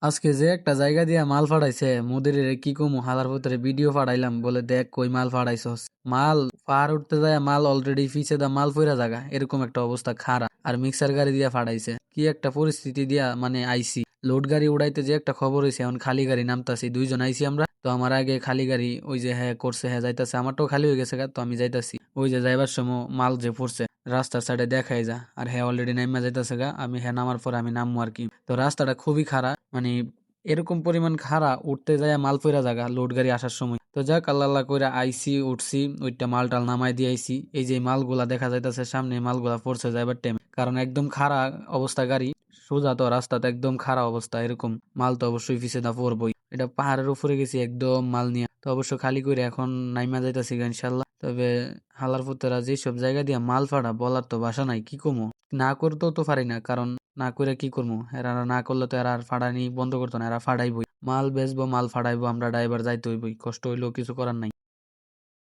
আজকে যে একটা জায়গা দিয়া মাল ফাড়াইছে মুদির কি কমু হালার ভিতরে ভিডিও ফাড়াইলাম বলে দেখ কই মাল ফাড়াইছস। মাল পার উঠতে যায় মাল অলরেডি ফিসে দা মাল ফইরা জায়গা এরকম একটা অবস্থা খারা আর মিক্সার গাড়ি দিয়া ফাড়াইছে কি একটা পরিস্থিতি দিয়া মানে আইসি লোড গাড়ি উড়াইতে যে একটা খবর হইছে এখন খালি গাড়ি নামতাছি দুইজন আইসি আমরা তো আমার আগে খালি গাড়ি ওই যে হ্যাঁ করছে হ্যাঁ যাইতাছে আমারটাও খালি হয়ে গেছে তো আমি যাইতাছি ওই যে যাইবার সময় মাল যে পড়ছে রাস্তার সাইডে দেখাই যা আর হ্যাঁ অলরেডি নাইমা যাইতাছে গা আমি হ্যাঁ নামার পর আমি নামবো আর কি তো রাস্তাটা খুবই খারাপ মানে এরকম পরিমাণ খাড়া উঠতে যায় মাল পইরা জায়গা লোড গাড়ি আসার সময় তো যাক আল্লাহ আল্লাহ কইরা আইসি উঠছি ওইটা মাল টাল নামাই দিয়ে আইসি এই যে মালগুলা দেখা যাইতাছে সামনে মালগুলা পড়ছে যাইবার টাইমে কারণ একদম খাড়া অবস্থা গাড়ি সোজা তো রাস্তাতে একদম খারাপ অবস্থা এরকম মাল তো অবশ্যই পিছে দা পড়বই এটা পাহাড়ের উপরে গেছি একদম মাল নিয়ে তো অবশ্য খালি করে এখন নাইমা যাইতাছি গা ইনশাল্লাহ তবে হালার পুত্তরা যেসব জায়গা দিয়া মাল ফাড়া বলার তো ভাষা নাই কি কমু না করতেও তো পারি না কারণ না করে কি করবো এরা না করলে তো এরা আর ফাড়ানি বন্ধ করতো না এরা ফাড়াইবই মাল বেচবো মাল ফাড়াইবো আমরা ড্রাইভার যাইতে হইবই কষ্ট হইলেও কিছু করার নাই।